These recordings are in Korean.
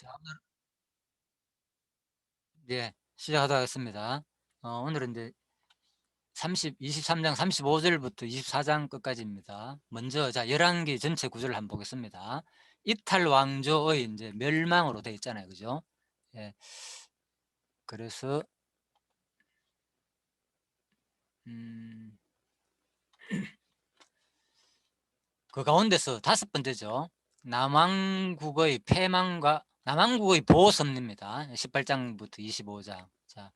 자, 예, 시작하도록 하겠습니다. 오늘은 이제 23장 35절부터 24장 끝까지입니다. 먼저, 자, 열왕기 전체 구조를 한번 보겠습니다. 이탈 왕조의 이제 멸망으로 되어 있잖아요. 그죠? 예, 그래서, 음, 그 가운데서 다섯 번째죠. 남왕국의 보호섭리입니다. 18장부터 25장. 자,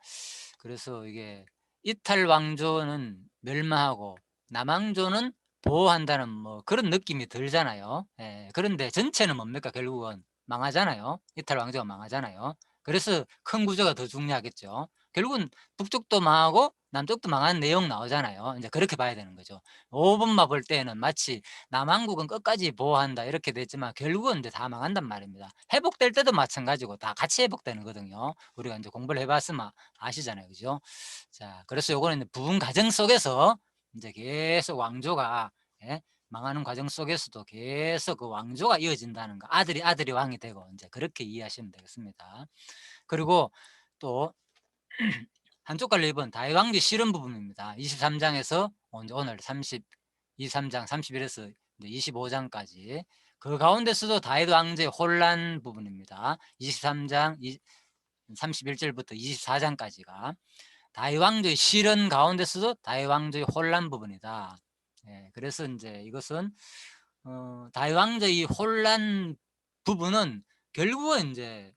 그래서 이게 이탈 왕조는 멸망하고 남왕조는 보호한다는 뭐 그런 느낌이 들잖아요. 예, 그런데 전체는 뭡니까? 결국은 망하잖아요. 이탈 왕조가 망하잖아요. 그래서 큰 구조가 더 중요하겠죠. 결국은 북쪽도 망하고 남쪽도 망하는 내용 나오잖아요. 이제 그렇게 봐야 되는 거죠. 5번만 볼 때는 마치 남한국은 끝까지 보호한다 이렇게 됐지만 결국은 이제 다 망한단 말입니다. 회복될 때도 마찬가지고 다 같이 회복되는 거든요. 우리가 이제 공부를 해봤으면 아시잖아요. 그죠? 자, 그래서 요거는 이제 부분 과정 속에서 이제 계속 왕조가, 예? 망하는 과정 속에서도 계속 그 왕조가 이어진다는 거. 아들이 왕이 되고 이제 그렇게 이해하시면 되겠습니다. 그리고 또 한쪽 갈로 입은 다윗왕조 실험 부분입니다. 23장에서 오늘 23장 31에서 25장까지 그 가운데서도 다윗 왕조의 혼란 부분입니다. 23장 31절부터 24장까지가 다윗 왕조의 실현 가운데서도 다윗 왕조의 혼란 부분이다. 예, 그래서 이제 이것은 다윗 왕조의 혼란 부분은 결국은 이제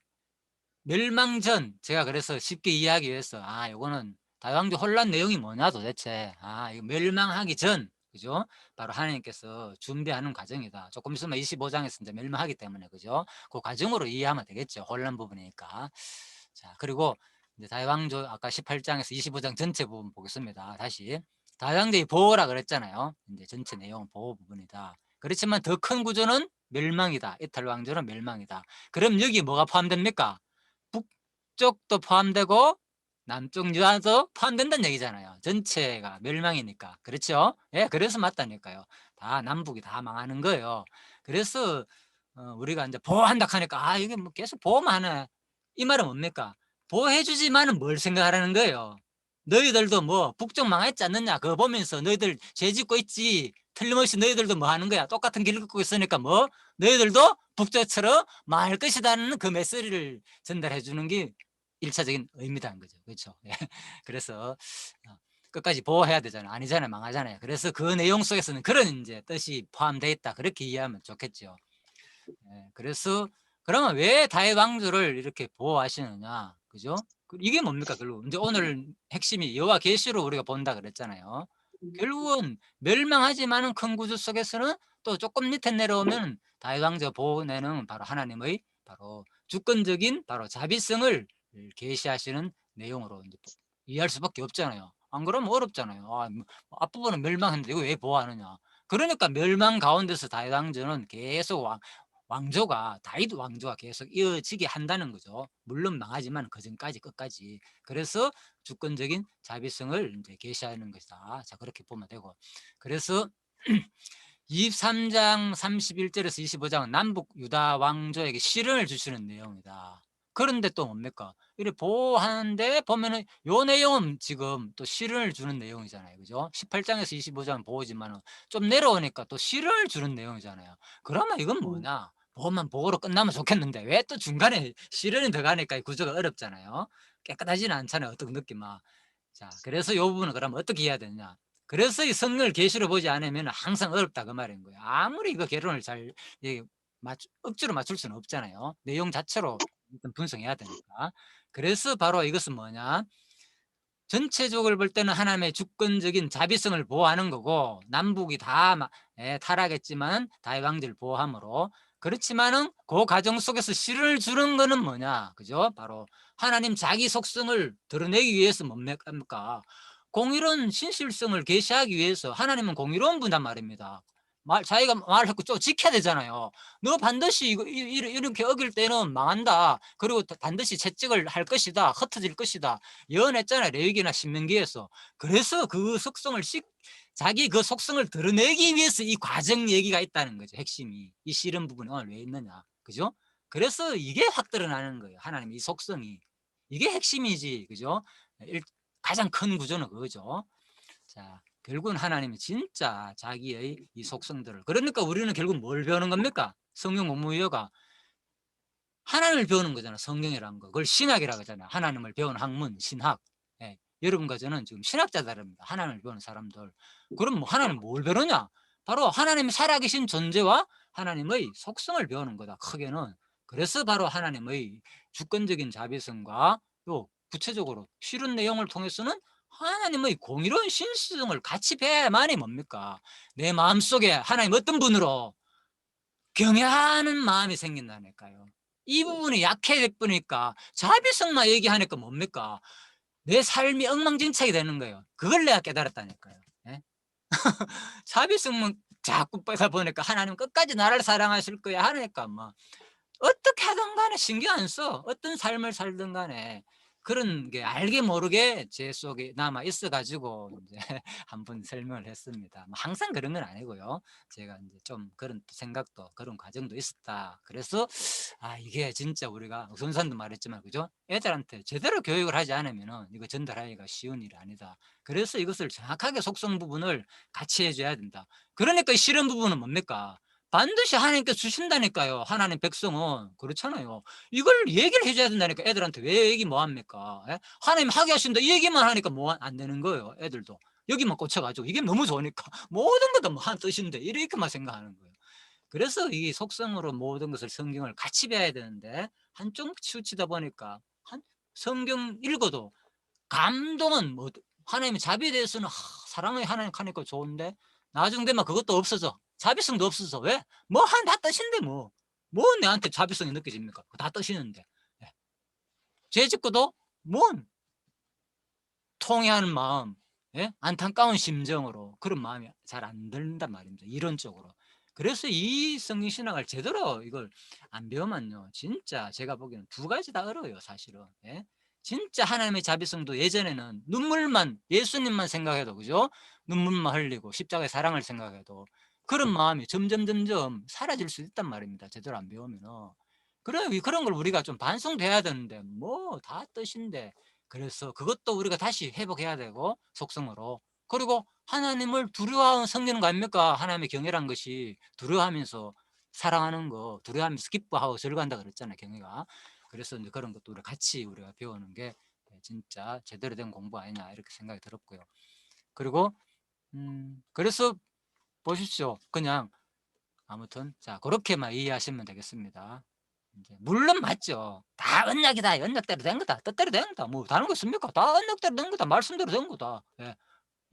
멸망 전, 제가 그래서 쉽게 이해하기 위해서 요거는 다왕조 혼란 내용이 뭐냐 도대체, 이거 멸망하기 전, 그죠? 바로 하나님께서 준비하는 과정이다. 조금 있으면 25장에서 이제 멸망하기 때문에, 그죠? 그 과정으로 이해하면 되겠죠. 혼란 부분이니까. 자, 그리고 이제 다왕조 아까 18장에서 25장 전체 부분 보겠습니다. 다시 다왕조의 보호라 그랬잖아요. 이제 전체 내용은 보호 부분이다. 그렇지만 더 큰 구조는 멸망이다. 이탈 왕조는 멸망이다. 그럼 여기 뭐가 포함됩니까? 북쪽도 포함되고 남쪽 유아도 포함된다는 얘기잖아요. 전체가 멸망이니까. 그렇죠? 예, 그래서 맞다니까요. 다 남북이 다 망하는 거예요. 그래서 우리가 이제 보호한다 하니까 이게 뭐 계속 보호만 하네. 이 말은 뭡니까? 보호해주지만은 뭘 생각하라는 거예요. 너희들도 뭐 북쪽 망했지 않느냐 그거 보면서 너희들 죄 짓고 있지. 틀림없이 너희들도 뭐 하는 거야. 똑같은 길 걷고 있으니까 뭐 너희들도 북쪽처럼 망할 것이라는 그 메시지를 전달해 주는 게 1차적인 의미다는 거죠. 그렇죠? 예. 그래서 끝까지 보호해야 되잖아요. 아니잖아요. 망하잖아요. 그래서 그 내용 속에서는 그런 이제 뜻이 포함되어 있다. 그렇게 이해하면 좋겠죠. 예. 그래서 그러면 왜 다윗 왕조를 이렇게 보호하시느냐? 그죠? 이게 뭡니까? 결국 이제 오늘 핵심이 여호와 계시로 우리가 본다 그랬잖아요. 결국은 멸망하지만은 큰 구조 속에서는 또 조금 밑에 내려오면 다윗 왕조 보호내는 바로 하나님의 바로 주권적인 바로 자비성을 계시하시는 내용으로 이제 이해할 수밖에 없잖아요. 안 그러면 어렵잖아요. 앞부분은 멸망했는데 이거 왜 보호하느냐? 그러니까 멸망 가운데서 다윗 왕조는 계속 왕조가 다윗 왕조가 계속 이어지게 한다는 거죠. 물론 망하지만 그 전까지 끝까지. 그래서 주권적인 자비성을 이제 계시하는 것이다. 자, 그렇게 보면 되고. 그래서 23장 31절에서 25장은 남북 유다 왕조에게 시련을 주시는 내용이다. 그런데 또 뭡니까? 이래 보호하는데 보면은 요 내용은 지금 또 시련을 주는 내용이잖아요. 그죠? 18장에서 25장은 보호지만은 좀 내려오니까 또 시련을 주는 내용이잖아요. 그러면 이건 뭐냐? 보호만 보호로 끝나면 좋겠는데 왜 또 중간에 시련이 들어가니까 구조가 어렵잖아요. 깨끗하지는 않잖아요. 어떤 느낌아. 자, 그래서 이 부분은 그러면 어떻게 해야 되냐? 그래서 이 성경을 계시로 보지 않으면 항상 어렵다 그 말인 거예요. 아무리 이거 개론을 잘 억지로 맞출 수는 없잖아요. 내용 자체로 일단 분석해야 되니까. 그래서 바로 이것은 뭐냐? 전체적으로 볼 때는 하나님의 주권적인 자비성을 보호하는 거고 남북이 다 타락했지만 다윗 왕조를 보호함으로 그렇지만은 그 과정 속에서 실을 주는 거는 뭐냐 그죠? 바로 하나님 자기 속성을 드러내기 위해서 뭡니까? 공의로운 신실성을 계시하기 위해서 하나님은 공의로운 분단 말입니다. 자기가 말했고 좀 지켜야 되잖아요. 너 반드시 이렇게 어길 때는 망한다. 그리고 반드시 채찍을 할 것이다. 흩어질 것이다. 예언했잖아요. 레위기나 신명기에서. 그래서 그 속성을 자기 그 속성을 드러내기 위해서 이 과정 얘기가 있다는 거죠. 핵심이. 이 실험 부분이 오늘 왜 있느냐. 그죠? 그래서 이게 확 드러나는 거예요. 하나님의 이 속성이. 이게 핵심이지. 그죠? 일 가장 큰 구조는 그거죠. 자, 결국은 하나님이 진짜 자기의 이 속성들을, 그러니까 우리는 결국 뭘 배우는 겁니까? 성경 공부이어가 하나님을 배우는 거잖아. 성경이라는 거. 그걸 신학이라고 하잖아요. 하나님을 배우는 학문, 신학. 예. 여러분과 저는 지금 신학자들입니다. 하나님을 배우는 사람들. 그럼 뭐 하나님 뭘 배우냐? 바로 하나님이 살아계신 존재와 하나님의 속성을 배우는 거다. 크게는. 그래서 바로 하나님의 주권적인 자비성과 또 구체적으로 실은 내용을 통해서는 하나님의 공의로운 신성을 같이 배야만이 뭡니까? 내 마음속에 하나님 어떤 분으로 경외하는 마음이 생긴다니까요. 이 부분이 약해졌으니까 자비성만 얘기하니까 뭡니까? 내 삶이 엉망진창이 되는 거예요. 그걸 내가 깨달았다니까요. 예? 자비성만 자꾸 빼다 보니까 하나님 끝까지 나를 사랑하실 거야 하니까 뭐 어떻게 하든 간에 신경 안 써. 어떤 삶을 살든 간에 그런 게 알게 모르게 제 속에 남아 있어 가지고 인제 한번 설명을 했습니다. 뭐 항상 그런 건 아니고요. 제가 인제 좀 그런 생각도 그런 과정도 있었다. 그래서 이게 진짜 우리가 손선도 말했지만 그죠? 애들한테 제대로 교육을 하지 않으면은 이거 전달하기가 쉬운 일이 아니다. 그래서 이것을 정확하게 속성 부분을 같이 해 줘야 된다. 그러니까 싫은 부분은 뭡니까? 반드시 하나님께서 주신다니까요. 하나님 백성은. 그렇잖아요. 이걸 얘기를 해 줘야 된다니까. 애들한테 왜 얘기 뭐 합니까? 예? 하나님 하게 하신다 이 얘기만 하니까 뭐 안 되는 거예요, 애들도. 여기만 꽂혀 가지고 이게 너무 좋으니까 모든 것 다 뭐 한 뜻인데 이렇게만 생각하는 거예요. 그래서 이 속성으로 모든 것을 성경을 같이 배워야 되는데 한쪽 치우치다 보니까 한 성경 읽어도 감동은 뭐 하나님의 자비에 대해서는 사랑의 하나님 하니까 좋은데 나중 되면 그것도 없어져. 자비성도 없어져. 왜? 뭐 한 다 뜻인데 뭐. 뭐 내한테 자비성이 느껴집니까? 다 뜻이는데. 예. 죄 짓고도 뭔 통회하는 마음, 예? 안타까운 심정으로 그런 마음이 잘 안 든단 말입니다. 이론적으로. 그래서 이 성경 신학을 제대로 이걸 안 배우면요. 진짜 제가 보기에는 두 가지 다 어려워요, 사실은. 예? 진짜 하나님의 자비성도 예전에는 눈물만 예수님만 생각해도 그죠? 눈물만 흘리고 십자가의 사랑을 생각해도 그런 마음이 점점 사라질 수 있단 말입니다. 제대로 안 배우면은. 그런 걸 우리가 좀 반성돼야 되는데 뭐 다 뜻인데 그래서 그것도 우리가 다시 회복해야 되고 속성으로. 그리고 하나님을 두려워하는 성기는 거 아닙니까? 하나님의 경외란 것이 두려워하면서 사랑하는 거, 두려워하면서 기뻐하고 즐거워한다 그랬잖아요, 경외가. 그래서 이제 그런 것도 우리가 배우는 게 진짜 제대로 된 공부 아니냐 이렇게 생각이 들었고요. 그리고 그래서 보십시오. 그냥 아무튼 자 그렇게만 이해하시면 되겠습니다. 인제 물론 맞죠. 다 언약이다. 언약대로 된 거다. 뜻대로 된 거다. 뭐 다른 거 있습니까? 다 언약대로 된 거다. 말씀대로 된 거다. 예.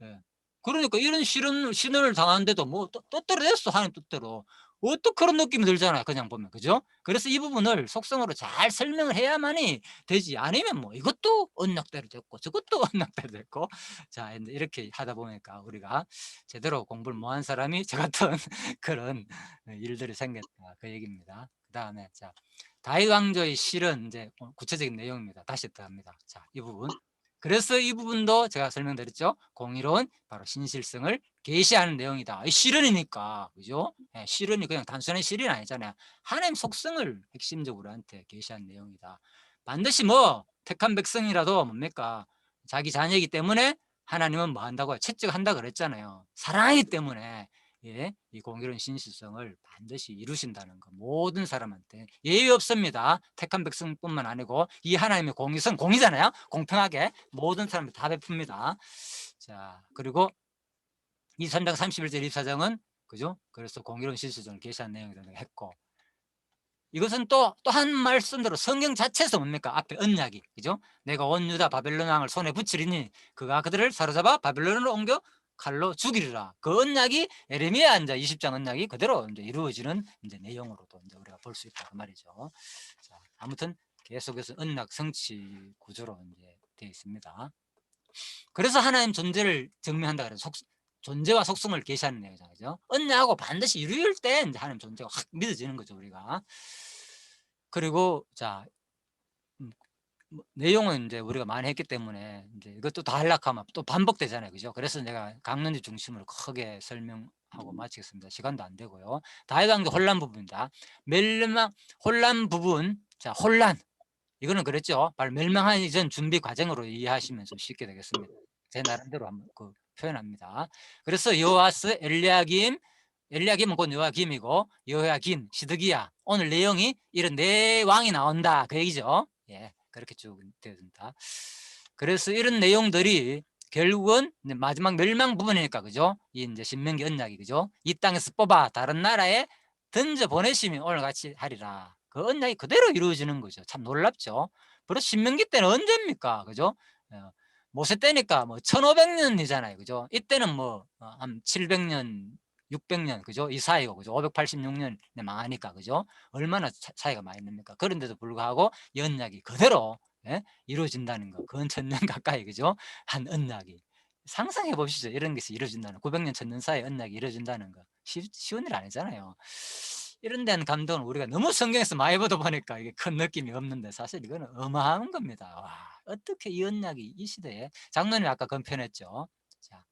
예. 그러니까 이런 신을 당하는데도 뭐 뜻대로 됐어, 하나님 뜻대로. 어떻게 그런 느낌이 들잖아요, 그냥 보면. 그죠? 그래서 이 부분을 속성으로 잘 설명을 해야만이 되지. 아니면 뭐 이것도 언약대로 됐고 저것도 언약대로 됐고 자 인제 이렇게 하다 보니까 우리가 제대로 공부를 못한 사람이 저 같은 그런 일들이 생겼다. 그 얘기입니다. 그다음에 자 다윗 왕조의 실은 인제 구체적인 내용입니다. 다시 들어갑니다. 자 이 부분. 그래서 이 부분도 제가 설명드렸죠. 공의로운 바로 신실성을 계시하는 내용이다. 이 실현이니까 그죠? 예, 실현이 그냥 단순한 실현이 아니잖아요. 하나님 속성을 핵심적으로 한테 계시한 내용이다. 반드시 뭐 택한 백성이라도 뭡니까? 자기 자녀이기 때문에 하나님은 뭐 한다고요? 채찍한다 그랬잖아요. 사랑하기 때문에 예, 이 공의로운 신실성을 반드시 이루신다는 거 모든 사람한테 예외 없습니다. 택한 백성뿐만 아니고 이 하나님의 공의성 공이잖아요. 공평하게 모든 사람들 다 베풉니다. 자 그리고 이 3장 31절 24장은 그죠? 그래서 공의로운 신실성을 계시한 내용이라고 했고 이것은 또 한 말씀대로 성경 자체에서 뭡니까? 앞에 언약이 그죠? 내가 온 유다 바벨론 왕을 손에 붙이리니 그가 그들을 사로잡아 바벨론으로 옮겨 칼로 죽이리라. 그 언약이 에레미야 이제 20장 언약이 그대로 이제 이루어지는 이제 내용으로도 이제 우리가 볼 수 있다 그 말이죠. 자, 아무튼 계속해서 언약 성취 구조로 이제 되어 있습니다. 그래서 하나님 존재를 증명한다 그래서 존재와 속성을 계시하는 내용이죠. 그죠? 언약하고 반드시 이루일 때 이제 하나님 존재가 확 믿어지는 거죠, 우리가. 그리고 자 뭐 내용은 인제 우리가 많이 했기 때문에 인제 이것도 다 하려고 하면 또 반복되잖아요. 그죠? 그래서 내가 강론지 중심으로 크게 설명하는 하고 마치겠습니다. 시간도 안 되고요. 다윗 왕조 혼란 부분입니다. 멸망 혼란 부분. 자, 혼란. 이거는 그랬죠. 바로 멸망하기 전 준비 과정으로 이해하시면 좀 쉽게 되겠습니다. 제 나름대로 한번 표현합니다. 그래서 여호와스, 엘리야김은 곧 여호야김이고 여호야긴, 시드기야. 오늘 내용이 이런 네 왕이 나온다 그 얘기죠. 예, 그렇게 쭉 되어진다. 그래서 이런 내용들이 결국은 마지막 멸망 부분이니까 그죠? 이 이제 신명기 언약이 그죠? 이 땅에서 뽑아 다른 나라에 던져 보내시면 오늘 같이 하리라. 그 언약이 그대로 이루어지는 거죠. 참 놀랍죠. 벌써 신명기 때는 언제입니까? 그죠? 모세 때니까 뭐 1500년이잖아요. 그죠? 이때는 뭐 한 700년 600년 그죠? 이 사이고 그죠? 586년에 망하니까 그죠? 얼마나 차이가 많이 납니까? 그런데도 불구하고 이 언약이 그대로 예? 이루어진다는 거. 근 1000년 가까이 그죠? 한 언약이 상상해 보시죠. 이런 것이 이루어진다는 900년 1000년 사이에 언약이 이루어진다는 거 쉬운 일 아니잖아요. 이런 데는 감동을 우리가 너무 성경에서 많이 보다 보니까 이게 큰 느낌이 없는데 사실 이거는 어마어마한 겁니다. 와, 어떻게 이 언약이 이 시대에 장로님 아까 건편했죠. 자,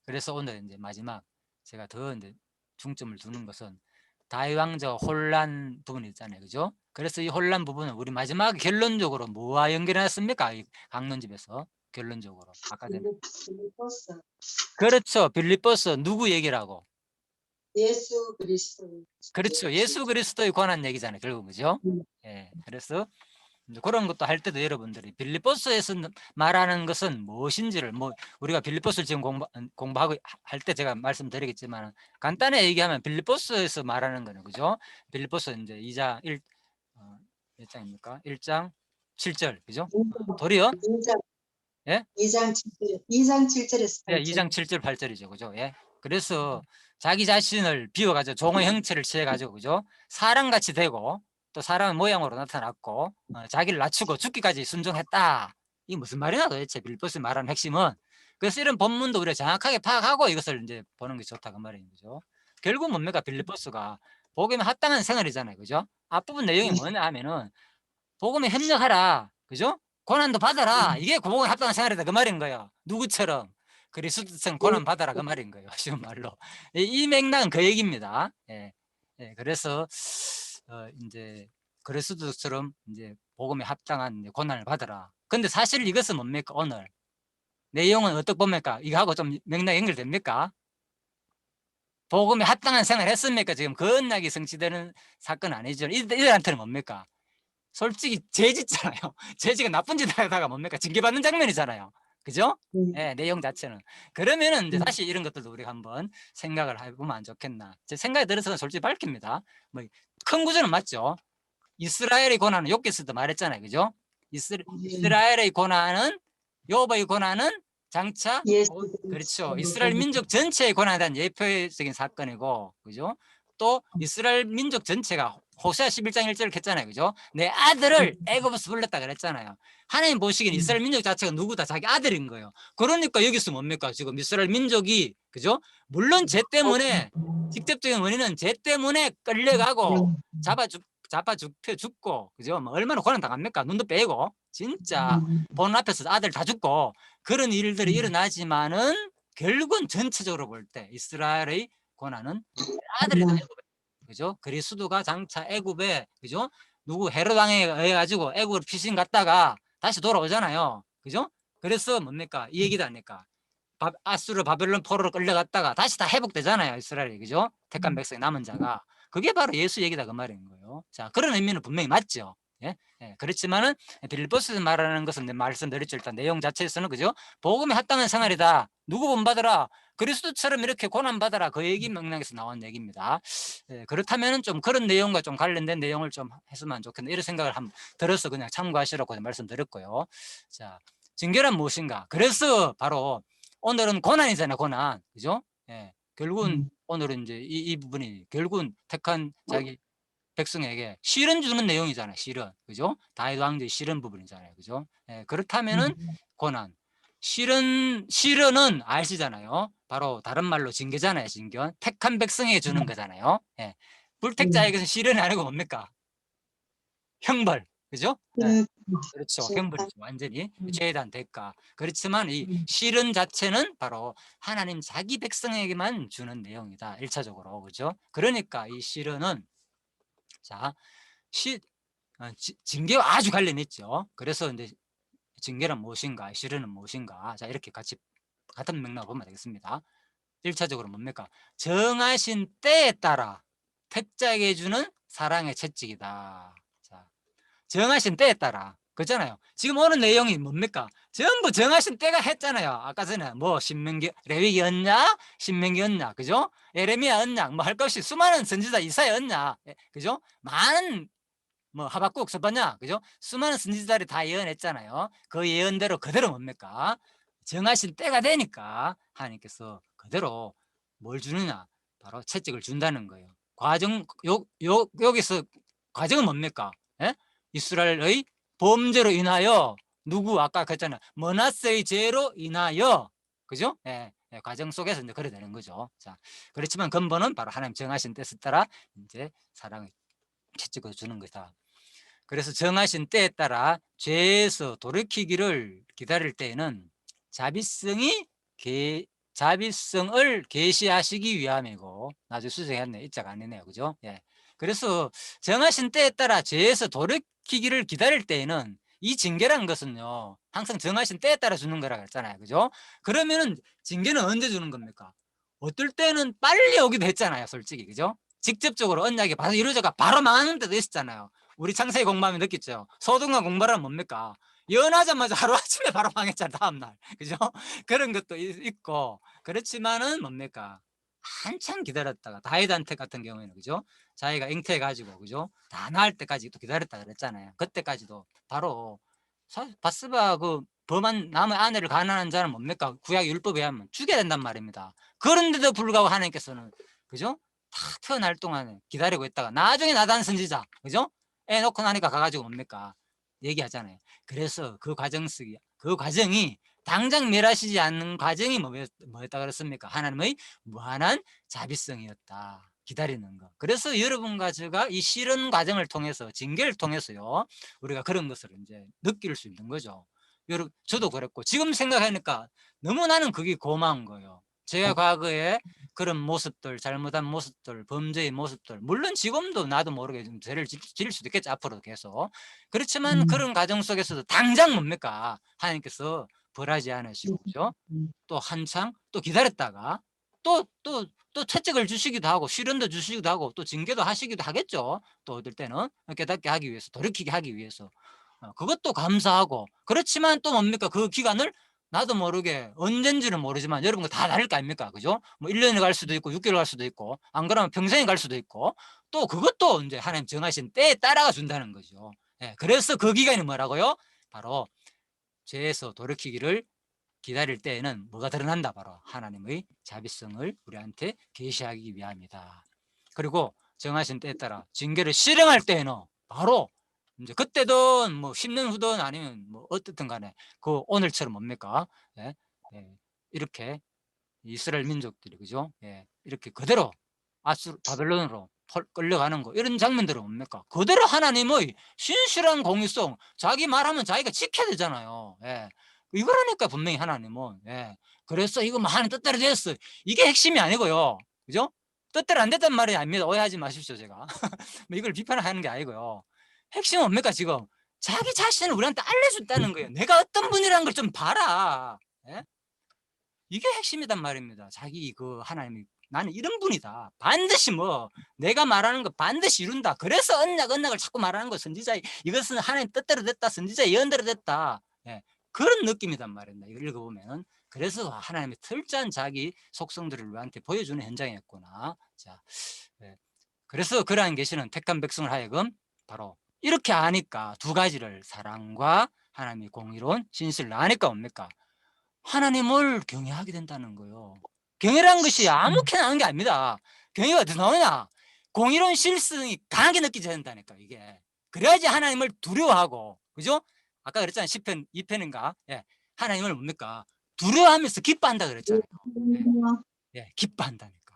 그래서 오늘 이제 마지막 제가 더 이제 중점을 두는 것은 다윗 왕조 혼란 부분이 있잖아요. 그죠? 그래서 이 혼란 부분은 우리 마지막 결론적으로 뭐와 연결해놨습니까? 이 강론집에서 결론적으로 아까 전에 빌립보서 그렇죠. 빌립보서 누구 얘기라고? 예수 그리스도. 그렇죠. 예수 그리스도에 관한 얘기잖아요. 결국 그죠? 예. 그래서 이제 그런 것도 할 때도 여러분들이 빌립보서에서 말하는 것은 무엇인지를 뭐 우리가 빌립보서를 지금 공부하고 할 때 제가 말씀드리겠지만 간단히 얘기하면 빌립보서에서 말하는 거는 그죠? 빌립보서 이제 2장 1몇 장입니까? 1장 7절 그죠? 도리어 2장 예? 2장 7절 2장 7절에서 예, 8절. 2장 7절 8절이죠. 그죠? 예. 그래서 자기 자신을 비워가지고 종의 형체를 취해가지고 그죠? 사람같이 되고 또 사람의 모양으로 나타났고 자기를 낮추고 죽기까지 순종했다. 이게 무슨 말이냐 도대체 빌립보서 말하는 핵심은. 그래서 이런 본문도 우리가 정확하게 파악하고 이것을 이제 보는 게 좋다 그 말이에요. 그죠? 결국 뭡니까 빌립보서가 복음에 합당한 생활이잖아요. 그죠? 앞부분 내용이 뭐냐 하면은 복음에 협력하라. 그죠? 고난도 받아라. 이게 복음에 합당한 생활이다 그 말인 거예요. 누구처럼 그리스도처럼 고난 받아라 그 말인 거예요. 쉬운 말로. 이 맥락은 그 얘기입니다. 예. 예, 그래서 이제 그리스도처럼 이제 복음에 합당한 이제 고난을 받아라. 근데 사실 이것은 뭡니까? 오늘 내용은 어떻게 봅니까? 이거하고 좀 맥락 연결됩니까? 복음에 합당한 생활을 했습니까? 지금 그 언약이 성취되는 사건 아니죠. 이들한테는 뭡니까? 솔직히 죄 짓잖아요. 죄지가 나쁜 짓 하다가 뭡니까? 징계받는 장면이잖아요. 그죠? 예, 내용 자체는. 그러면은 이제 다시 이런 것들도 우리가 한번 생각을 해보면 안 좋겠나. 제 생각에 들어서는 솔직히 밝힙니다. 뭐, 큰 구조는 맞죠. 이스라엘의 고난은 욥기서도 말했잖아요. 그죠? 이스라엘의 고난은 욥의 고난은 장차 예수 그렇죠. 이스라엘 민족 전체의 고난에 대한 예표적인 사건이고 그죠? 또 이스라엘 민족 전체가 호세아 11장 1절을 했잖아요. 그죠? 내 아들을 애굽에서 불렀다 그랬잖아요. 하나님 보시기엔 이스라엘 민족 자체가 누구다? 자기 아들인 거예요. 그러니까 여기서 뭡니까? 지금 이스라엘 민족이 그죠? 물론 죄 때문에 직접적인 원인은 죄 때문에 끌려가고 죽고 그죠? 뭐 얼마나 고난 당합니까? 눈도 빼고 진짜 보는 앞에서 아들 다 죽고 그런 일들이 일어나지만은 결국은 전체적으로 볼 때 이스라엘의 고난은 아들이다. 그죠? 그리스도가 장차 애굽에 그죠? 누구 헤롯 왕에 의해 가지고 애굽으로 피신 갔다가 다시 돌아오잖아요. 그죠? 그래서 뭡니까? 이 얘기도 아닙니까? 아수르 바벨론 포로로 끌려갔다가 다시 다 회복되잖아요. 이스라엘이 그죠? 택한 백성 남은 자가 그게 바로 예수 얘기다 그 말인 거예요. 자, 그런 의미는 분명히 맞죠. 예? 예, 그렇지만은 빌립보서에서 말하는 것은 말씀드렸죠. 일단 내용 자체에서는 그죠? 복음에 합당한 생활이다. 누구 본받아라. 그리스도처럼 이렇게 고난 받아라. 그 얘기 맥락에서 나온 얘기입니다. 예, 그렇다면은 좀 그런 내용과 좀 관련된 내용을 좀 했으면 좋겠네. 이런 생각을 한번 들어서 그냥 참고하시라고 말씀드렸고요. 자, 징계란 무엇인가? 그래서 바로 오늘은 고난이잖아요. 고난. 그죠? 예. 결국은 오늘은 이제 이 부분이 결국은 택한 자기 백성에게 실은 주는 내용이잖아요. 실은. 그죠? 다윗 왕조의 실은 부분이잖아요. 그죠? 예. 그렇다면은 고난. 실은은 아시잖아요. 바로 다른 말로 징계잖아요. 징계. 택한 백성에게 주는 거잖아요. 예. 불택자에게서 실은이 아니고 뭡니까? 형벌. 그죠? 예. 그, 그렇죠. 저, 경벌이죠. 완전히 음, 죄에 대한 대가. 그렇지만 이 음, 실은 자체는 바로 하나님 자기 백성에게만 주는 내용이다. 1차적으로. 그죠? 그러니까 이 실은은 자, 시, 징계와 아주 관련이 있죠. 그래서 이제 징계는 무엇인가, 실은은 무엇인가. 자, 이렇게 같이 같은 맥락을 보면 되겠습니다. 1차적으로 뭡니까? 정하신 때에 따라 택자에게 주는 사랑의 채찍이다. 자, 정하신 때에 따라. 그렇잖아요. 지금 오는 내용이 뭡니까? 전부 정하신 때가 했잖아요. 아까 전에 뭐 신명기, 레위기 언약, 신명기 언약, 그죠? 에레미야 언약, 뭐 할 것 없이 수많은 선지자 이사야 언약, 그죠? 많은 뭐 하박국, 서반야, 그죠? 수많은 선지자들이 다 예언했잖아요. 그 예언대로 그대로 뭡니까? 정하신 때가 되니까 하나님께서 그대로 뭘 주느냐? 바로 채찍을 준다는 거예요. 여기서 과정은 뭡니까? 예? 이스라엘의 범죄로 인하여 누구 아까 그랬잖아요. 머나세의 죄로 인하여 그죠? 예, 예, 과정 속에서 이제 그래 되는 거죠. 자, 그렇지만 근본은 바로 하나님 정하신 뜻에 따라 이제 사랑을 채찍을 주는 거다. 그래서 정하신 때에 따라 죄에서 돌이키기를 기다릴 때에는 자비성이 자비성을 계시하시기 위함이고 나중에 수정했네. 이자가 아니네요. 그죠? 예. 그래서 정하신 때에 따라 죄에서 돌이키기를 기다릴 때에는 이 징계라는 것은요. 항상 정하신 때에 따라 주는 거라 그랬잖아요. 그죠? 그러면은 징계는 언제 주는 겁니까? 어떨 때는 빨리 오기도 했잖아요. 솔직히. 그죠? 직접적으로 언약이 바로 이루어져가 바로 망하는 데도 있었잖아요. 우리 창세기 공부하면 느꼈죠. 소돔과 공바라는 뭡니까? 연하자마자 하루아침에 바로 망했잖아. 다음날. 그죠? 그런 것도 있고 그렇지만은 뭡니까? 한참 기다렸다가 다윗한테 같은 경우에는 그죠? 자기가 잉태해가지고 그죠? 다 나을 때까지 또 기다렸다 그랬잖아요. 그때까지도 바로 바스바 그 범한 남의 아내를 가난한 자는 뭡니까? 구약 율법에 하면 죽여야 된단 말입니다. 그런데도 불구하고 하나님께서는 그죠? 다 태어날 동안에 기다리고 있다가 나중에 나단 선지자 그죠? 애 놓고 나니까 가가지고 뭡니까? 얘기하잖아요. 그래서 그 과정이 당장 멸하시지 않는 과정이 뭐였다 그랬습니까? 하나님의 무한한 자비성이었다. 기다리는 거. 그래서 여러분과 제가 이 실현 과정을 통해서 징계를 통해서요. 우리가 그런 것을 이제 느낄 수 있는 거죠. 여러분 저도 그랬고 지금 생각하니까 너무 나는 그게 고마운 거예요. 제가 과거에 그런 모습들, 잘못한 모습들, 범죄의 모습들, 물론 지금도 나도 모르게 좀 죄를 지을 수도 있겠죠. 앞으로도 계속. 그렇지만 그런 과정 속에서도 당장 뭡니까? 하나님께서 벌하지 않으시고, 그죠? 또 한창 또 기다렸다가 또 채찍을 주시기도 하고, 시련도 주시기도 하고, 또 징계도 하시기도 하겠죠. 또 어떨 때는 깨닫게 하기 위해서, 돌이키게 하기 위해서. 그것도 감사하고, 그렇지만 또 뭡니까? 그 기간을 나도 모르게 언젠지는 모르지만 여러분과 다 다를 거 아닙니까? 그죠? 뭐 1년이 갈 수도 있고 6개월 갈 수도 있고 안 그러면 평생이 갈 수도 있고 또 그것도 이제 하나님 정하신 때에 따라가 준다는 거죠. 예, 그래서 그 기간이 뭐라고요? 바로 죄에서 돌이키기를 기다릴 때에는 뭐가 드러난다? 바로 하나님의 자비성을 우리한테 계시하기 위함이다. 그리고 정하신 때에 따라 징계를 실행할 때에는 바로 이제 그때든 뭐 10년 후든 아니면 뭐 어떻든 간에 그 오늘처럼 뭡니까? 예, 예, 이렇게 이스라엘 민족들이 그죠? 예, 이렇게 그대로 바벨론으로 끌려가는 거 이런 장면들은 뭡니까? 그대로 하나님의 신실한 공의성 자기 말하면 자기가 지켜야 되잖아요. 예. 이거라니까 분명히 하나님은 예. 그래서 이거 많은 뜻대로 됐어. 이게 핵심이 아니고요. 그죠? 뜻대로 안 됐단 말이 아닙니다. 오해하지 마십시오. 제가 뭐 이걸 비판하는 게 아니고요. 핵심은 뭡니까 지금? 자기 자신을 우리한테 알려줬다는 거예요. 내가 어떤 분이라는 걸 좀 봐라. 예? 이게 핵심이단 말입니다. 자기 그 하나님이 나는 이런 분이다. 반드시 뭐 내가 말하는 거 반드시 이룬다. 그래서 언약을 자꾸 말하는 거 선지자 이것은 하나님 뜻대로 됐다. 선지자 예언대로 됐다. 예, 그런 느낌이단 말입니다. 이걸 읽어보면 그래서 하나님의 철저한 자기 속성들을 우리한테 보여주는 현장이었구나. 자, 예. 그래서 그러한 계시는 택한 백성을 하여금 바로 이렇게 아니까 두 가지를 사랑과 하나님의 공의로운 진실을 아니까 뭡니까? 하나님을 경외하게 된다는 거예요. 경외란 것이 아무렇게나 하는 게 아닙니다. 경외가 어디서 나오냐? 공의로운 실성이 강하게 느껴져야 된다니까 이게. 그래야지 하나님을 두려워하고 그죠? 아까 그랬잖아요. 10편 2편인가? 예. 하나님을 뭡니까? 두려워하면서 기뻐한다 그랬잖아요. 예. 예. 기뻐한다니까.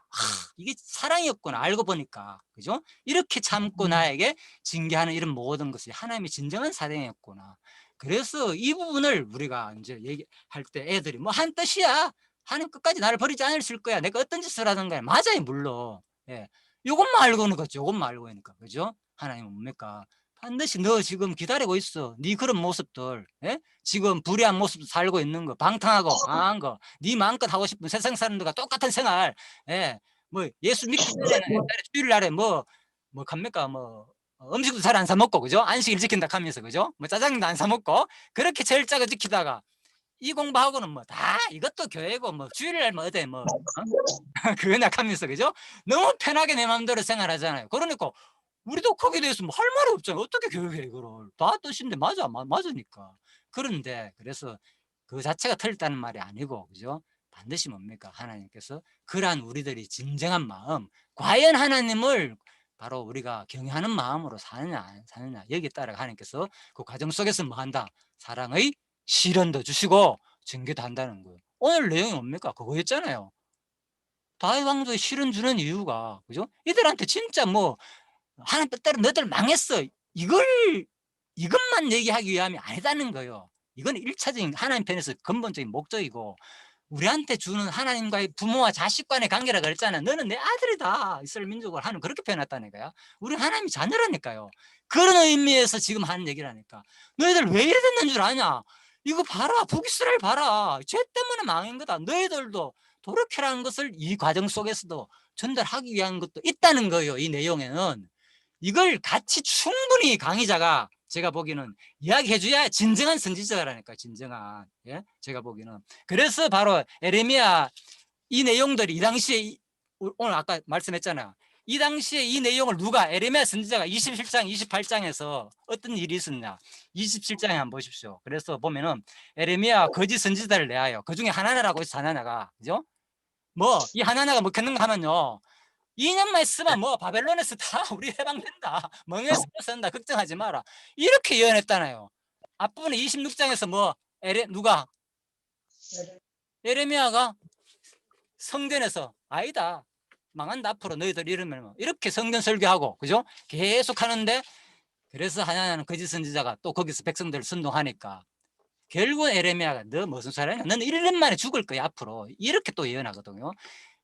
이게 사랑이었구나 알고 보니까, 그죠? 이렇게 참고 나에게 징계하는 이런 모든 것이 하나님의 진정한 사랑이었구나. 그래서 이 부분을 우리가 이제 얘기할 때 애들이 뭐 한 뜻이야, 하나님 끝까지 나를 버리지 않으실 거야, 내가 어떤 짓을 하든 간에. 맞아요, 물론. 예, 요것만 알고는 거죠. 요것만 알고 있으니까, 그죠? 하나님은 뭡니까? 반드시 너 지금 기다리고 있어. 네 그런 모습들, 예? 지금 불의한 모습 살고 있는 거, 방탕하고 강한 거, 네 마음껏 하고 싶은 세상 사람들과 똑같은 생활, 예, 뭐 예수 믿기 전에는 옛날에 주일날에 뭐 갑니까, 뭐 음식도 잘 안 사 먹고, 그죠? 안식일 지킨다 하면서, 그죠? 뭐 짜장면도 안 사 먹고 그렇게 절짝을 지키다가 이 공부하고는 뭐 다 이것도 교회고, 뭐 주일날 뭐 어때 뭐 그거나 하면서, 그죠? 너무 편하게 내 마음대로 생활하잖아요. 그러니까 우리도 거기에 대해서 뭐 할 말이 없잖아요. 어떻게 교육해 이거를. 다 뜻인데 맞으니까. 그런데 그래서 그 자체가 틀렸다는 말이 아니고, 그죠? 반드시 뭡니까? 하나님께서 그러한 우리들이 진정한 마음, 과연 하나님을 바로 우리가 경외하는 마음으로 사느냐 안 사느냐, 여기에 따라 하나님께서 그 과정 속에서 뭐 한다? 사랑의 시련도 주시고 징계도 한다는 거예요. 오늘 내용이 뭡니까? 그거였잖아요. 다윗 왕조에 시련 주는 이유가, 그죠? 이들한테 진짜 뭐 하나님 뜻대로 너들 망했어, 이것만 얘기하기 위함이 아니다는 거예요. 이건 1차적인 하나님 편에서 근본적인 목적이고, 우리한테 주는 하나님과의 부모와 자식 간의 관계라 그랬잖아요. 너는 내 아들이다, 이스라엘 민족을 하는, 그렇게 표현했다니까요. 우리 하나님이 자녀라니까요. 그런 의미에서 지금 하는 얘기라니까. 너희들 왜 이래 됐는 줄 아냐? 이거 봐라, 북이스라엘 봐라, 죄 때문에 망한 거다. 너희들도 돌이켜라는 것을 이 과정 속에서도 전달하기 위한 것도 있다는 거예요. 이 내용에는 이걸 같이 충분히 강의자가 제가 보기에는 이야기해 줘야 진정한 선지자라니까, 진정한. 예? 제가 보기에는. 그래서 바로 에레미야 이 내용들이 이 당시에 오늘 아까 말씀했잖아요. 이 당시에 이 내용을 누가, 에레미야 선지자가 27장 28장에서 어떤 일이 있었냐, 27장에 한번 보십시오. 그래서 보면은 에레미야 거짓 선지자를 내하여, 그 중에 하나나라고 있어. 하나나가, 그죠? 뭐 이 하나나가 뭐 했는가 하면요, 2년만 있으면 뭐 바벨론에서 다 우리 해방된다, 멍에서 벗어난다, 걱정하지 마라, 이렇게 예언했잖아요. 앞부분에 26장에서 뭐 누가, 예레미야가 성전에서 아니다, 망한다, 앞으로 너희들 이러면 뭐 이렇게 성전 설교하고, 그죠? 계속 하는데, 그래서 하나는 거짓 선지자가 또 거기서 백성들을 선동하니까 결국 예레미야가 너 무슨 소리냐, 너는 1년 만에 죽을 거야 앞으로, 이렇게 또 예언하거든요.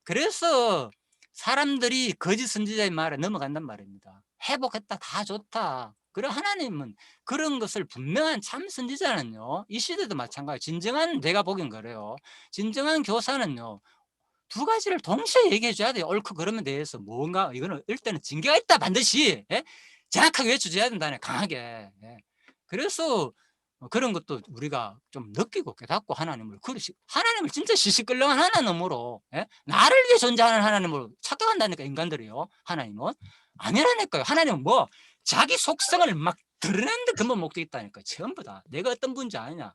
그래서 사람들이 거짓 선지자의 말에 넘어간단 말입니다. 회복했다, 다 좋다. 그래, 하나님은 그런 것을, 분명한 참 선지자는요, 이 시대도 마찬가지, 진정한, 내가 보기엔 그래요, 진정한 교사는요, 두 가지를 동시에 얘기해 줘야 돼요. 옳고 그름에 대해서 뭔가, 이거는 일단은 징계가 있다, 반드시, 예? 정확하게 외쳐줘야 된다네, 강하게. 예? 그래서 그런 것도 우리가 좀 느끼고 깨닫고, 하나님을 진짜 시시끌렁한 하나님으로, 예? 나를 위해 존재하는 하나님으로 착각한다니까, 인간들이요. 하나님은 아니라니까요. 하나님은 뭐 자기 속성을 막 드러내는 데 근본 목적이 있다니까, 전부 다. 내가 어떤 분인지 아느냐,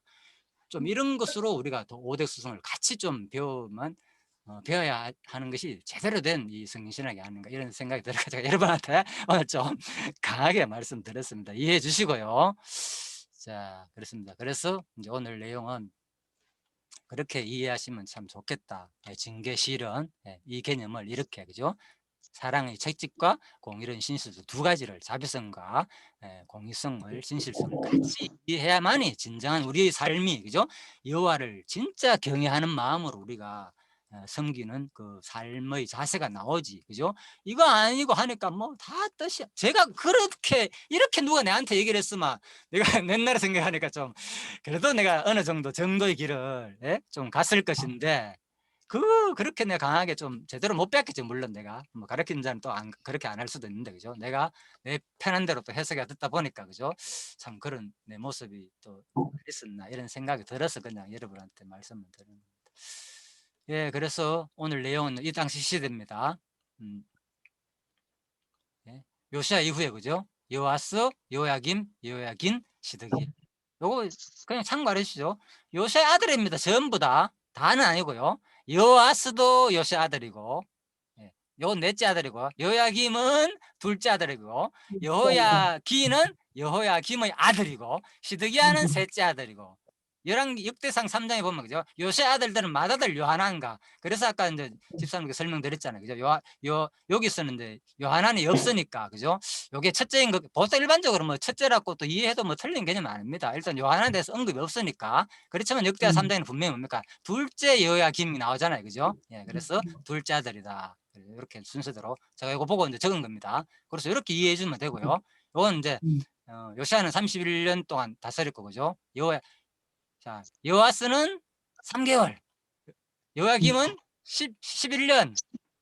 좀 이런 것으로 우리가 더 오대수성을 같이 좀 배워야 하는 것이 제대로 된 이 성신학이 아닌가, 이런 생각이 들어가지고 여러분한테 오늘 좀 강하게 말씀드렸습니다. 이해해 주시고요. 자, 그렇습니다. 그래서 이제 오늘 내용은 그렇게 이해하시면 참 좋겠다. 징계 실현, 이 개념을 이렇게, 그죠? 사랑의 책찍과 공의로운 신실성 두 가지를, 자비성과 공의성을, 진실성을 같이 이해해야만이 진정한 우리의 삶이, 그죠? 여호와를 진짜 경외하는 마음으로 우리가 섬기는 그 삶의 자세가 나오지, 그죠? 이거 아니고 하니까 뭐 다 뜻이야. 제가 그렇게 이렇게 누가 내한테 얘기를 했으면 내가 옛날에 생각하니까 좀 그래도 내가 어느 정도의 길을, 예? 좀 갔을 것인데, 그렇게 내가 강하게 좀 제대로 못 배웠겠죠. 물론 내가 뭐 가르치는 자는 또 그렇게 안 할 수도 있는데, 그죠? 내가 내 편한 대로 또 해석이 듣다 보니까, 그죠? 참 그런 내 모습이 또 있었나, 이런 생각이 들어서 그냥 여러분한테 말씀을 드리는 겁니다. 예, 그래서 오늘 내용은 이 당시 시대입니다. 예, 요시야 이후에, 그죠? 요아스, 요야김, 요야긴, 시드기. 요거 그냥 참고해 주시죠. 요시야 아들입니다. 전부 다는 아니고요. 요아스도 요시야 아들이고, 예, 요건 넷째 아들이고, 요야김은 둘째 아들이고, 여호야기는 여호야김의 아들이고, 시드기야는 셋째 아들이고, 역대상 3장에 보면 그죠? 요새 아들들은 맏아들 요하난가. 그래서 아까 이제 집사님께 설명드렸잖아요. 그죠? 여기 있었는데 요하난이 없으니까 그죠? 요게 첫째인 거 보통 일반적으로 뭐 첫째라고 또 이해해도 뭐 틀린 개념은 아닙니다. 일단 요하난에 대해서 언급이 없으니까. 그렇지만 역대하 3장에는 분명히 뭡니까? 둘째 여호야김이 나오잖아요. 그죠? 예, 그래서 둘째 아들이다. 이렇게 순서대로 제가 이거 보고 이제 적은 겁니다. 그래서 이렇게 이해해 주면 되고요. 이건 이제 요시아는 31년 동안 다스릴 거죠. 자, 여호와스는 3개월, 여호야김은 11년,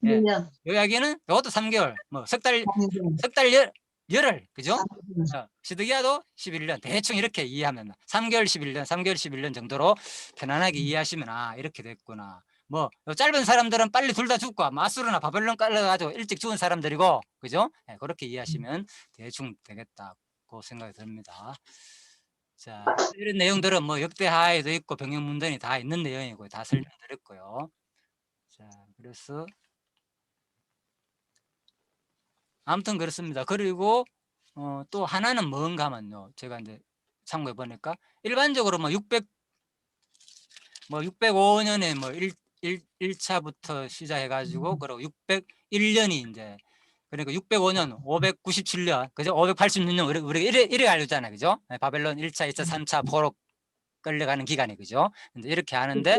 예, 1년, 여호야기는 이것도 3개월, 뭐 석 달 3개월, 열흘, 그죠? 3개월. 시드기야도 11년, 대충 이렇게 이해하면 3개월 11년, 3개월 11년 정도로 편안하게 이해하시면 아 이렇게 됐구나. 뭐 짧은 사람들은 빨리 둘 다 죽고 마수르나 바벨론 깔려가지고 일찍 죽은 사람들이고, 그죠? 예, 그렇게 이해하시면 대충 되겠다고 생각이 듭니다. 자, 이런 내용들은 뭐 역대하에도 있고 병영문전이 다 있는 내용이고 다 설명드렸고요. 자, 그래서 아무튼 그렇습니다. 그리고 또 하나는 뭔가 하면요. 제가 이제 참고해 보니까 일반적으로 뭐 605년에 뭐 1차부터 시작해 가지고 그리고 601년이 이제 그러니까 605년, 597년, 그죠? 586년 우리가 이래 알려잖아요. 그죠? 바벨론 1차, 2차, 3차 포로 끌려가는 기간이, 그죠? 이제 이렇게 하는데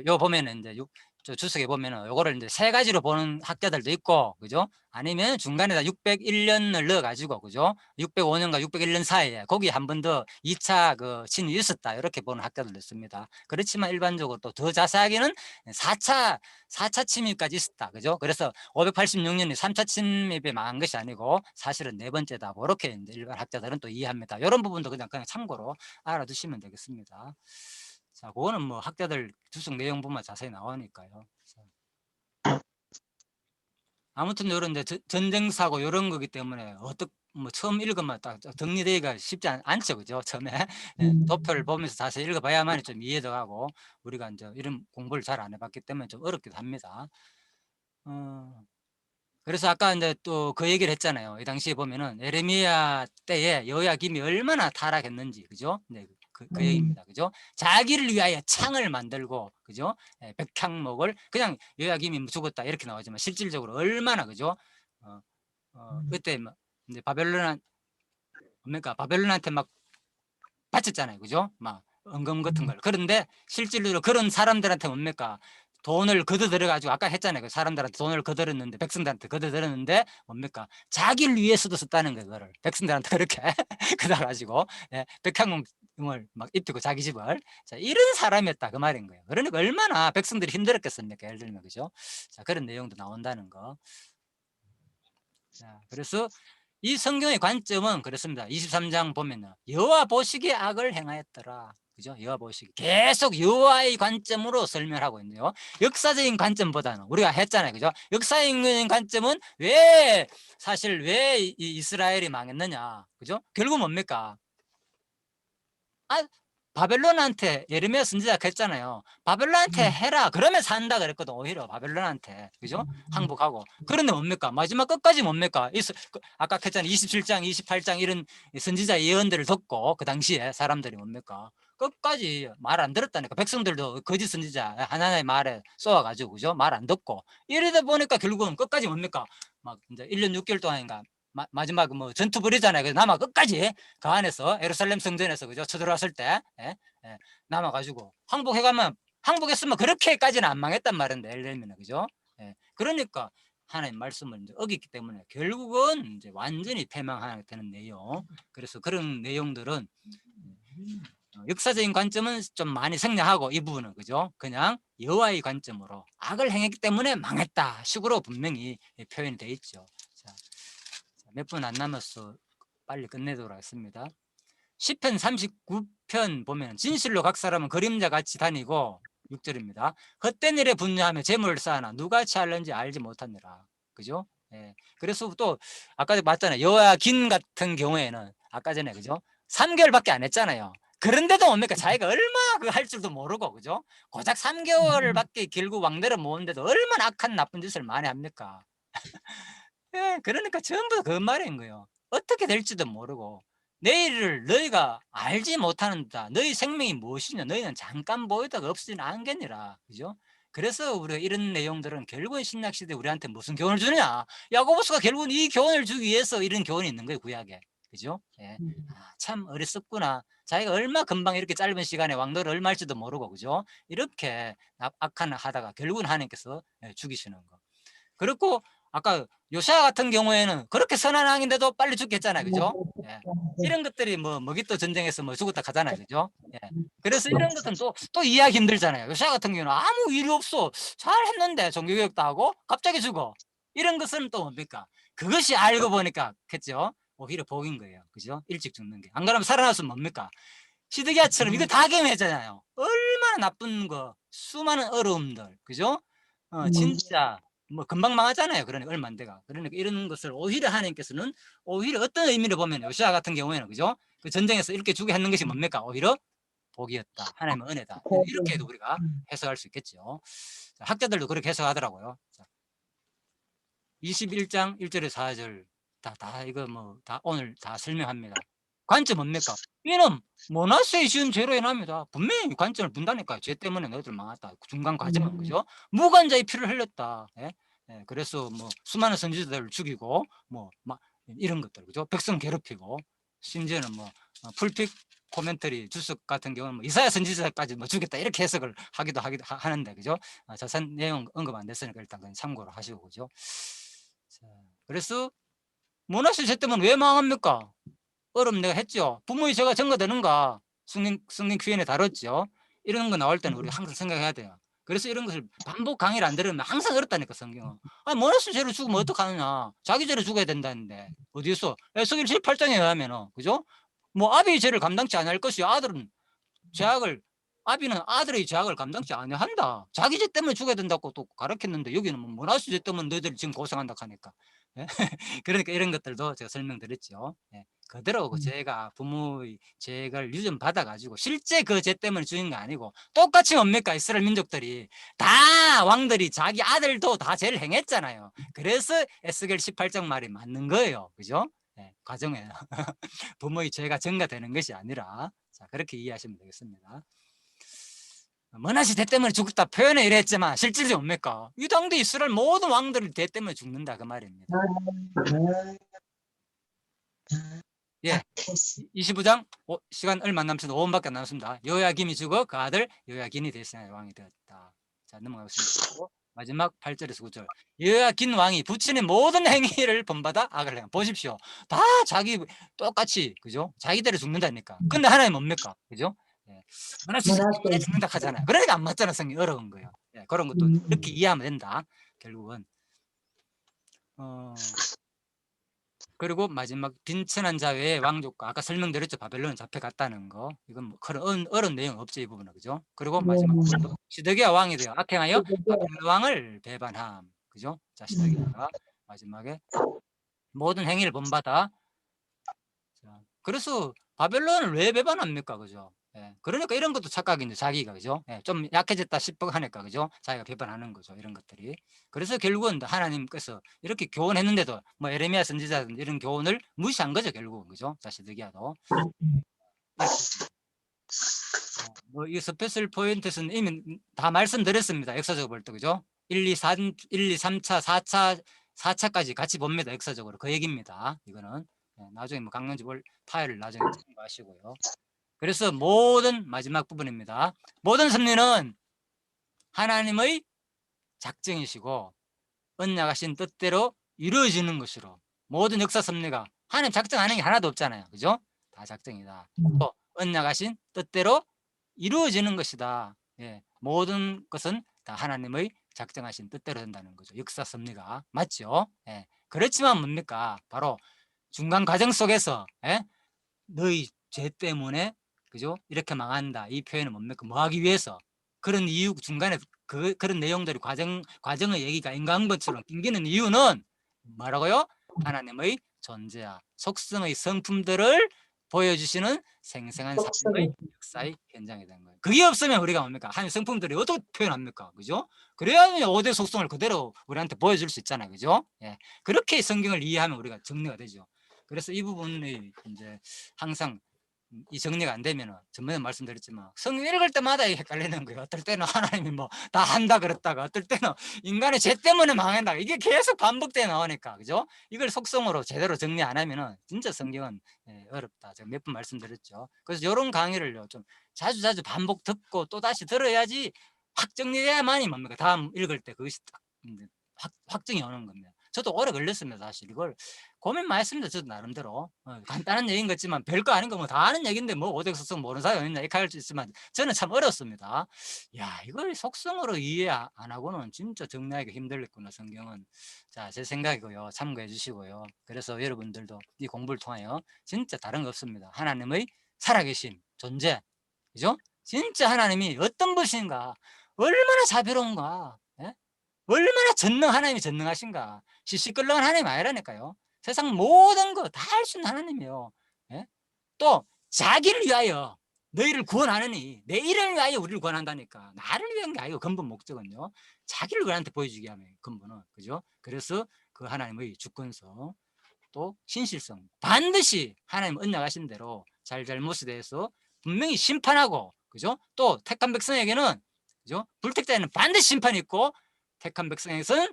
요 보면은 이제 저 주석에 보면은 요거를 이제 세 가지로 보는 학자들도 있고, 그죠? 아니면 중간에다 601년을 넣어 가지고, 그죠? 605년과 601년 사이에 거기 한 번 더 2차 그 침입이 있었다, 이렇게 보는 학자들도 있습니다. 그렇지만 일반적으로 또 더 자세하게는 4차 침입까지 있었다, 그죠? 그래서 586년이 3차 침입에 망한 것이 아니고 사실은 네 번째다, 그렇게 이제 일반 학자들은 또 이해합니다. 이런 부분도 그냥 참고로 알아두시면 되겠습니다. 자, 그거는 뭐 학자들 주석 내용 보면 자세히 나오니까요. 아무튼 이런 이제 전쟁 사고 이런 거기 때문에 뭐 처음 읽으면 딱 정리되기가 쉽지 않죠, 그죠? 처음에 예, 도표를 보면서 자세히 읽어봐야만 좀 이해도 가고, 우리가 이제 이런 공부를 잘 안 해봤기 때문에 좀 어렵기도 합니다. 그래서 아까 이제 또 그 얘기를 했잖아요. 이 당시에 보면은 에레미야 때에 여호야김이 얼마나 타락했는지, 그죠? 네, 그 얘기입니다, 그죠? 자기를 위하여 창을 만들고, 그죠? 예, 백향목을 그냥 여호야김이 죽었다 이렇게 나오지만 실질적으로 얼마나, 그죠? 그때 막 이제 바벨론한테 막 바쳤잖아요, 그죠? 막 은금 같은 걸. 그런데 실질로 그런 사람들한테 뭡니까? 돈을 거둬들여 가지고 아까 했잖아요. 그 사람들한테 돈을 거둬들였는데, 백성들한테 거둬들였는데 뭡니까? 자기를 위해서도 썼다는 거예요. 그거를 백성들한테 그렇게 거둬 가지고, 예, 백향목을 막 입히고 자기 집을. 자, 이런 사람이었다 그 말인 거예요. 그러니까 얼마나 백성들이 힘들었겠습니까? 예를 들면, 그죠? 자, 그런 내용도 나온다는 거. 자, 그래서 이 성경의 관점은 그렇습니다. 23장 보면은 여호와 보시기에 악을 행하였더라, 그죠? 여호와 보시기 계속 여호와의 관점으로 설명하고 있네요. 역사적인 관점보다는 우리가 했잖아요, 그죠? 역사적인 관점은 사실 왜 이 이스라엘이 망했느냐, 그죠? 결국 뭡니까? 바벨론한테 예레미야 선지자가 했잖아요. 바벨론한테 해라, 그러면 산다 그랬거든. 오히려 바벨론한테, 그죠? 항복하고. 그런데 뭡니까? 마지막 끝까지 뭡니까? 아까 했잖아요. 27장 28장 이런 선지자 예언들을 듣고 그 당시에 사람들이 뭡니까? 끝까지 말 안 들었다니까. 백성들도 거짓 선지자 하나님의 말에 쏘아가지고, 그죠? 말 안 듣고 이러다 보니까 결국은 끝까지 뭡니까? 막 이제 1년 6개월 동안인가 마지막 뭐 전투 벌이잖아요. 그래서 남아 끝까지 그 안에서 예루살렘 성전에서, 그죠? 쳐들어왔을 때, 예? 예, 남아가지고 항복했으면 그렇게까지는 안 망했단 말인데, 예를 들면, 그죠? 예, 그러니까 하나님 말씀을 이제 어겼기 때문에 결국은 이제 완전히 패망하게 되는 내용. 그래서 그런 내용들은 역사적인 관점은 좀 많이 생략하고, 이 부분은, 그죠? 그냥 여호와의 관점으로 악을 행했기 때문에 망했다 식으로 분명히 표현이 되어 있죠. 몇 분 안 남았어. 빨리 끝내도록 하겠습니다. 시편 39편 보면 진실로 각 사람은 그림자 같이 다니고, 6절입니다. 헛된 일에 분노하며 재물을 쌓아나 누가 취할는지 알지 못하느라, 그죠? 예. 그래서 또 아까 맞잖아요. 여호야긴 같은 경우에는 아까 전에, 그죠? 3개월밖에 안 했잖아요. 그런데도 뭡니까? 자기가 얼마나 그 할 줄도 모르고, 그죠? 고작 3개월밖에 결국 왕대를 모았는데도 얼마나 악한 나쁜 짓을 많이 합니까? 예, 그러니까 전부 다 그 말인 거예요. 어떻게 될지도 모르고 내일을 너희가 알지 못하는다. 너희 생명이 무엇이냐? 너희는 잠깐 보이다가 없어지는 않겠니라. 그죠? 그래서 우리가 이런 내용들은 결국은 신약 시대 우리한테 무슨 교훈을 주느냐? 야고보스가 결국은 이 교훈을 주기 위해서 이런 교훈이 있는 거예요, 구약에. 그죠? 예. 참 어리석구나. 자기가 얼마 금방 이렇게 짧은 시간에 왕노를 얼마 할지도 모르고, 그죠? 이렇게 악한 하다가 결국은 하나님께서 죽이시는 거. 그렇고 아까 요시아 같은 경우에는 그렇게 선한 왕인데도 빨리 죽겠잖아요, 그죠? 예. 이런 것들이 뭐 먹잇도 전쟁에서 뭐 죽었다 가잖아요, 그죠? 예. 그래서 이런 것은 또 이해하기 힘들잖아요. 요시아 같은 경우는 아무 일이 없어, 잘 했는데 종교개혁도 하고 갑자기 죽어. 이런 것은 또 뭡니까? 그것이 알고 보니까 겠죠. 오히려 복인 거예요, 그죠? 일찍 죽는 게. 안 그러면 살아났으면 뭡니까? 시드기야처럼 이거 다 경험했잖아요. 얼마나 나쁜 거, 수많은 어려움들, 그죠? 진짜 뭐 금방 망하잖아요. 그러니까 얼마 안 돼가. 그러니까 이런 것을 오히려 하나님께서는 오히려 어떤 의미로 보면 요시아 같은 경우에는, 그죠? 그 전쟁에서 이렇게 주게 하는 것이 뭡니까? 오히려 복이었다. 하나님의 은혜다. 이렇게도 우리가 해석할 수 있겠죠. 자, 학자들도 그렇게 해석하더라고요. 자, 21장 1절에서 4절 다 이거 뭐 다 오늘 다 설명합니다. 관점 뭡니까? 이는 모나스의 지은 죄로 인합니다. 분명히 관점을 분다니까요. 죄 때문에 너희들 망했다. 중간 과정은, 그죠? 무관자의 피를 흘렸다. 예? 예, 그래서 뭐 수많은 선지자들을 죽이고 뭐 이런 것들, 그죠? 백성 괴롭히고 심지어는 뭐 풀픽 코멘터리 주석 같은 경우는 뭐 이사야 선지자까지 뭐 죽였다 이렇게 해석을 하기도 하는데, 그죠? 자세한 내용 언급 안 됐으니까 일단 그냥 참고로 하시고, 그죠? 자, 그래서 모나스 죄 때문에 왜 망합니까? 어름 내가 했죠. 부모의 죄가 증거되는가? 성경 큐엔에 다뤘죠. 이런 거 나올 때는 우리 항상 생각해야 돼요. 그래서 이런 것을 반복 강의를 안 들으면 항상 어렵다니까, 성경은. 아니, 모나스 죄로 죽으면 어떡하느냐? 자기 죄로 죽어야 된다는데. 어디서? 에스겔 18장에 의하면, 그죠? 뭐 아비의 죄를 감당치 않을 것이 아들은 아비는 아들의 죄악을 감당치 아니한다. 자기 죄 때문에 죽어야 된다고 또 가르쳤는데 여기는 뭐 모나스 죄 때문에 너희들이 지금 고생한다 하니까. 예? 그러니까 이런 것들도 제가 설명드렸죠. 예. 그대로 그 죄가 부모의 죄를 유전받아 가지고 실제 그 죄 때문에 죽인 게 아니고 똑같이 뭡니까? 이스라엘 민족들이 다 왕들이 자기 아들도 다 죄를 행했잖아요. 그래서 에스겔 18장 말이 맞는 거예요. 그죠? 예, 과정에 부모의 죄가 증가되는 것이 아니라, 자, 그렇게 이해하시면 되겠습니다. 모나시 대 때문에 죽었다 표현에 이랬지만 실질이 뭡니까? 이 당대 이스라엘 모든 왕들이 대 때문에 죽는다 그 말입니다. 예, 25장 시간 얼마 안 남습니다. 5분밖에 안 남습니다. 요야김이 죽어 그 아들 요야긴이 대신하여 왕이 되었다. 자, 넘어가겠습니다. 마지막 8절에서 9절. 요야긴 왕이 부친의 모든 행위를 본받아 악을 행한. 보십시오. 다 자기 똑같이, 그죠? 자기대로 죽는다니까. 근데 하나님 뭡니까? 그죠? 예. 모나시 때문에 죽는다 하잖아요. 그러니까 안 맞잖아. 성경이 어려운 거예요. 예, 그런 것도 이렇게 이해하면 된다. 결국은. 그리고 마지막 빈천한 자외의 왕족과 아까 설명드렸죠. 바벨론 잡혀갔다는 거. 이건 뭐 그런 어려운 내용 없죠. 이 부분은, 그죠? 그리고 마지막 시드기야 왕이 되어 악행하여 바벨론 왕을 배반함. 그죠? 자, 시드기야가 마지막에 모든 행위를 본받아. 자, 그래서 바벨론을 왜 배반합니까? 그죠? 예, 그러니까 이런 것도 착각인데 자기가, 그죠? 예, 좀 약해졌다 싶어 하니까, 그죠? 자기가 배반하는 거죠. 이런 것들이. 그래서 결국은 하나님께서 이렇게 교훈했는데도 뭐 에레미야 선지자든 이런 교훈을 무시한 거죠. 결국은, 그죠? 시드기야도. 뭐이 스페셜 포인트는 이미 다 말씀드렸습니다. 역사적으로 볼 때, 그죠? 1, 2, 3차, 4차까지 같이 봅니다. 역사적으로 그 얘기입니다. 이거는 나중에 뭐 강론집 파일을 나중에 참고하시고요. 그래서 모든 마지막 부분입니다. 모든 섭리는 하나님의 작정이시고 언약하신 뜻대로 이루어지는 것으로, 모든 역사 섭리가 하나님 작정 안 하는 게 하나도 없잖아요. 그죠? 다 작정이다. 또 언약하신 뜻대로 이루어지는 것이다. 예, 모든 것은 다 하나님의 작정하신 뜻대로 된다는 거죠. 역사 섭리가 맞죠? 예, 그렇지만 뭡니까? 바로 중간 과정 속에서 너희 죄 때문에, 그죠? 이렇게 망한다. 이 표현은 뭡니까? 뭐 하기 위해서? 그런 이유 중간에 그런 내용들이 과정의 얘기가 인간것처럼 낑기는 이유는 뭐라고요? 하나님의 존재와 속성의 성품들을 보여주시는 생생한 삶의 역사의 현장이 된 거예요. 그게 없으면 우리가 뭡니까? 하나님 성품들이 어떻게 표현합니까? 그죠? 그래야 5대 속성을 그대로 우리한테 보여줄 수 있잖아요. 그죠? 예. 그렇게 성경을 이해하면 우리가 정리가 되죠. 그래서 이 부분이 이제 항상 이 정리가 안 되면은 전번에 말씀드렸지만 성경 읽을 때마다 이게 헷갈리는 거예요. 어떨 때는 하나님이 뭐 다 한다 그랬다가 어떨 때는 인간의 죄 때문에 망한다. 이게 계속 반복돼 나오니까 그죠? 이걸 속성으로 제대로 정리 안 하면은 진짜 성경은 어렵다. 제가 몇 번 말씀드렸죠. 그래서 이런 강의를요 좀 자주 반복 듣고 또 다시 들어야지 확 정리돼야만이 뭡니까? 다음 읽을 때 그것이 딱 이제 확정이 오는 겁니다. 저도 오래 걸렸습니다. 사실 이걸 고민 많이 했습니다. 저도 나름대로 간단한 얘기인 것 같지만 별거 아닌 거 뭐 다 아는 얘기인데 뭐 오백 속성 모르는 사람이 어딨나 이렇게 할 수 있지만 저는 참 어렵습니다. 야 이걸 속성으로 이해 안 하고는 진짜 정리하기가 힘들겠구나 성경은. 자 제 생각이고요. 참고해 주시고요. 그래서 여러분들도 이 공부를 통하여 진짜 다른 거 없습니다. 하나님의 살아계신 존재 그죠? 진짜 하나님이 어떤 분이신가 얼마나 자비로운가 예? 얼마나 하나님이 전능하신가 시시끌렁한 하나님 아니라니까요. 세상 모든 거 다 할 수 있는 하나님이에요. 예? 또 자기를 위하여 너희를 구원하느니 내 이름을 위하여 우리를 구원한다니까 나를 위한 게 아니고 근본 목적은요. 자기를 우리한테 보여주게 하면 근본은 그죠? 그래서 그 하나님의 주권성 또 신실성 반드시 하나님 언약하신 대로 잘못에 대해서 분명히 심판하고 그죠? 또 택한 백성에게는 그죠? 불택자에는 반드시 심판이 있고 택한 백성에게는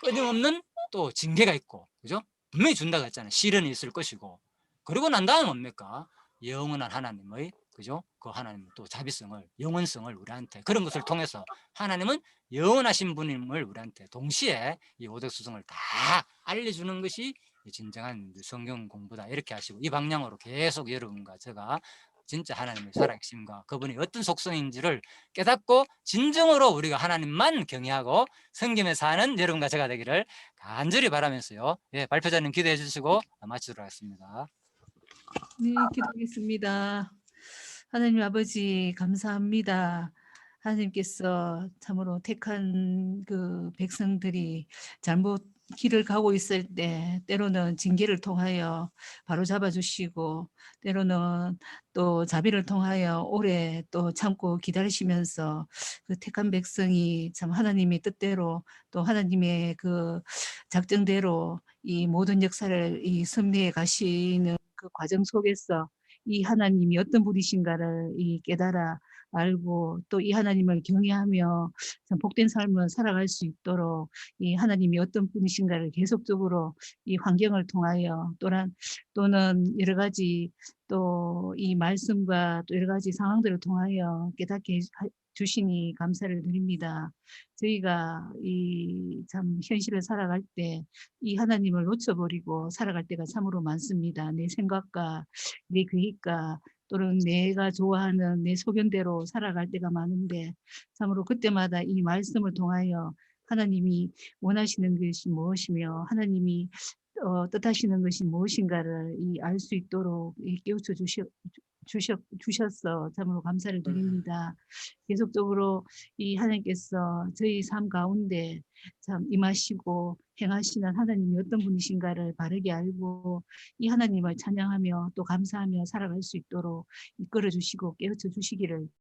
끊임없는 또 징계가 있고 그죠? 분명히 준다고 했잖아요. 시련이 있을 것이고 그리고 난 다음에 뭡니까? 영원한 하나님의 그죠? 그 하나님 또 자비성을 영원성을 우리한테 그런 것을 통해서 하나님은 영원하신 분임을 우리한테 동시에 이 오덕수성을 다 알려주는 것이 진정한 성경 공부다 이렇게 하시고 이 방향으로 계속 여러분과 제가 진짜 하나님의 살아계심과 그분이 어떤 속성인지를 깨닫고 진정으로 우리가 하나님만 경외하고 섬기며 사는 여러분과 제가 되기를 간절히 바라면서요. 예, 발표자님 기도해 주시고 마치도록 하겠습니다. 네, 기도하겠습니다. 하나님 아버지 감사합니다. 하나님께서 참으로 택한 그 백성들이 잘못 길을 가고 있을 때 때로는 징계를 통하여 바로 잡아주시고 때로는 또 자비를 통하여 오래 또 참고 기다리시면서 그 택한 백성이 참 하나님의 뜻대로 또 하나님의 그 작정대로 이 모든 역사를 이 섭리해 가시는 그 과정 속에서 이 하나님이 어떤 분이신가를 이 깨달아 알고 또 이 하나님을 경외하며 참 복된 삶을 살아갈 수 있도록 이 하나님이 어떤 분이신가를 계속적으로 이 환경을 통하여 또는 여러 가지 또 이 말씀과 또 여러 가지 상황들을 통하여 깨닫게 주시니 감사를 드립니다. 저희가 이 참 현실을 살아갈 때 이 하나님을 놓쳐버리고 살아갈 때가 참으로 많습니다. 내 생각과 내 계획과 또는 내가 좋아하는 내 소견대로 살아갈 때가 많은데 참으로 그때마다 이 말씀을 통하여 하나님이 원하시는 것이 무엇이며 하나님이 뜻하시는 것이 무엇인가를 알 수 있도록 깨우쳐 주셨어 참으로 감사를 드립니다. 계속적으로 이 하나님께서 저희 삶 가운데 참 임하시고 행하시는 하나님이 어떤 분이신가를 바르게 알고 이 하나님을 찬양하며 또 감사하며 살아갈 수 있도록 이끌어 주시고 깨우쳐 주시기를